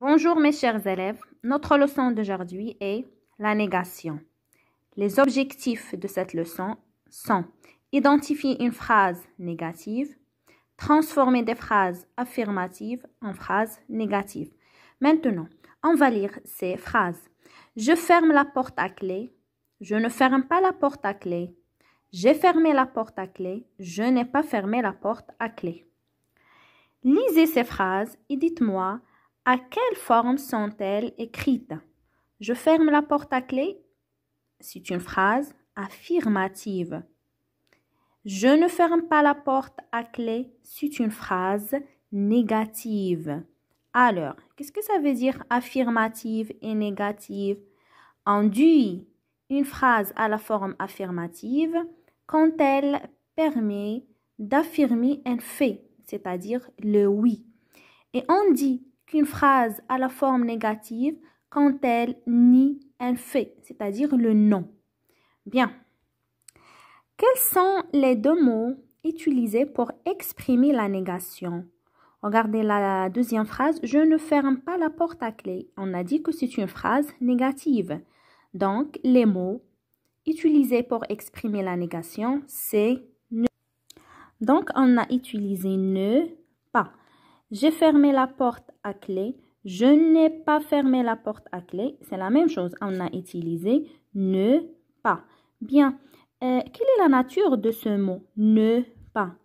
Bonjour mes chers élèves, notre leçon d'aujourd'hui est la négation. Les objectifs de cette leçon sont identifier une phrase négative, transformer des phrases affirmatives en phrases négatives. Maintenant, on va lire ces phrases. Je ferme la porte à clé, je ne ferme pas la porte à clé. J'ai fermé la porte à clé, je n'ai pas fermé la porte à clé. Lisez ces phrases et dites-moi à quelle forme sont-elles écrites. Je ferme la porte à clé, c'est une phrase affirmative. Je ne ferme pas la porte à clé, c'est une phrase négative. Alors, qu'est-ce que ça veut dire affirmative et négative? On dit une phrase à la forme affirmative quand elle permet d'affirmer un fait, c'est-à-dire le oui. Et on dit qu'une phrase à la forme négative quand elle nie un fait, c'est-à-dire le non. Bien. Quels sont les deux mots utilisés pour exprimer la négation? Regardez la deuxième phrase, je ne ferme pas la porte à clé. On a dit que c'est une phrase négative. Donc, les mots utilisés pour exprimer la négation, c'est ne. Donc, on a utilisé ne pas. J'ai fermé la porte à clé. Je n'ai pas fermé la porte à clé. C'est la même chose. On a utilisé ne pas. Bien. Quelle est la nature de ce mot ne pas?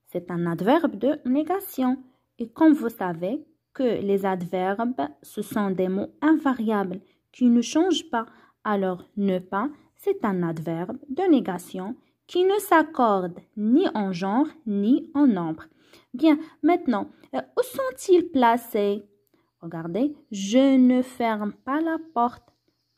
C'est un adverbe de négation. Et comme vous savez que les adverbes, ce sont des mots invariables qui ne changent pas. Alors, ne pas, c'est un adverbe de négation qui ne s'accorde ni en genre ni en nombre. Bien, maintenant, où sont-ils placés? Regardez, je ne ferme pas la porte.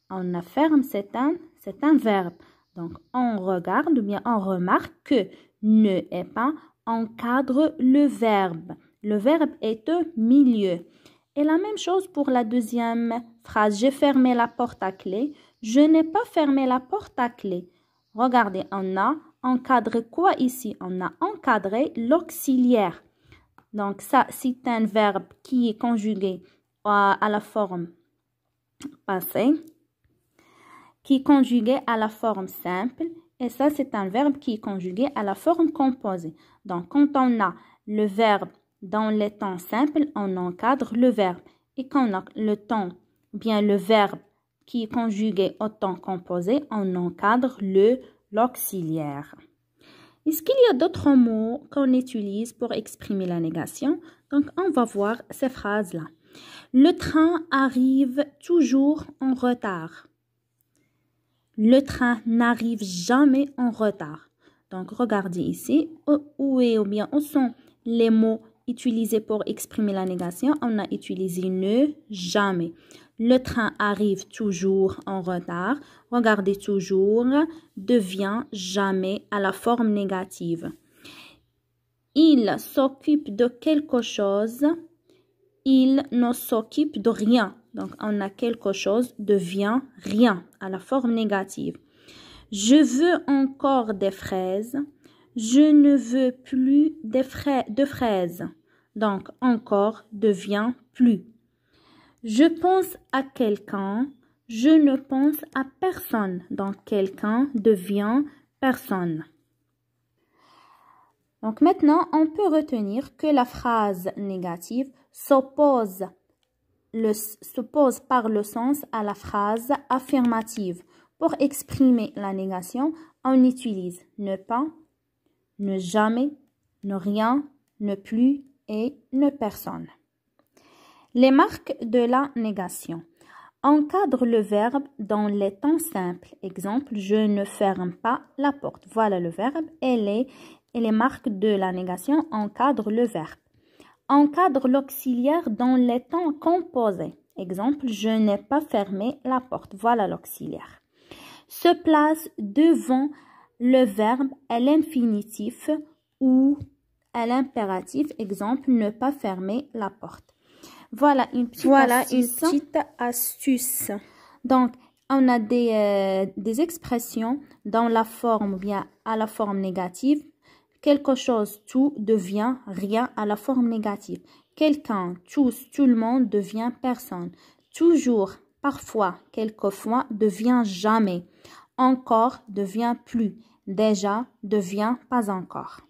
On la ferme, c'est un verbe. Donc, on regarde ou bien on remarque que ne et pas encadre le verbe. Le verbe est au milieu. Et la même chose pour la deuxième phrase. J'ai fermé la porte à clé. Je n'ai pas fermé la porte à clé. Regardez, on a encadré quoi ici? On a encadré l'auxiliaire. Donc, ça, c'est un verbe qui est conjugué à la forme passée, qui est conjugué à la forme simple. Et ça, c'est un verbe qui est conjugué à la forme composée. Donc, quand on a le verbe dans les temps simples, on encadre le verbe. Et quand on a le temps, bien le verbe qui est conjugué au temps composé, on encadre l'auxiliaire. Est-ce qu'il y a d'autres mots qu'on utilise pour exprimer la négation? Donc, on va voir ces phrases-là. Le train arrive toujours en retard. Le train n'arrive jamais en retard. Donc, regardez ici, où sont les mots utilisés pour exprimer la négation? On a utilisé ne, jamais. Le train arrive toujours en retard. Regardez toujours, devient jamais à la forme négative. Il s'occupe de quelque chose. Il ne s'occupe de rien. Donc, on a quelque chose devient rien à la forme négative. Je veux encore des fraises. Je ne veux plus de fraises. Donc, encore devient plus. Je pense à quelqu'un. Je ne pense à personne. Donc, quelqu'un devient personne. Donc, maintenant, on peut retenir que la phrase négative s'oppose par le sens à la phrase affirmative. Pour exprimer la négation, on utilise ne pas, ne jamais, ne rien, ne plus et ne personne. Les marques de la négation. Encadre le verbe dans les temps simples. Exemple, je ne ferme pas la porte. Voilà le verbe et les marques de la négation encadrent le verbe. Encadre l'auxiliaire dans les temps composés. Exemple, je n'ai pas fermé la porte. Voilà l'auxiliaire. Se place devant le verbe à l'infinitif ou à l'impératif. Exemple, ne pas fermer la porte. Voilà une petite astuce. Donc, on a des expressions dans la forme bien à la forme négative. Quelque chose, tout devient rien à la forme négative. quelqu'un, tous, tout le monde devient personne. Toujours, parfois, quelquefois devient jamais. Encore devient plus. Déjà devient pas encore.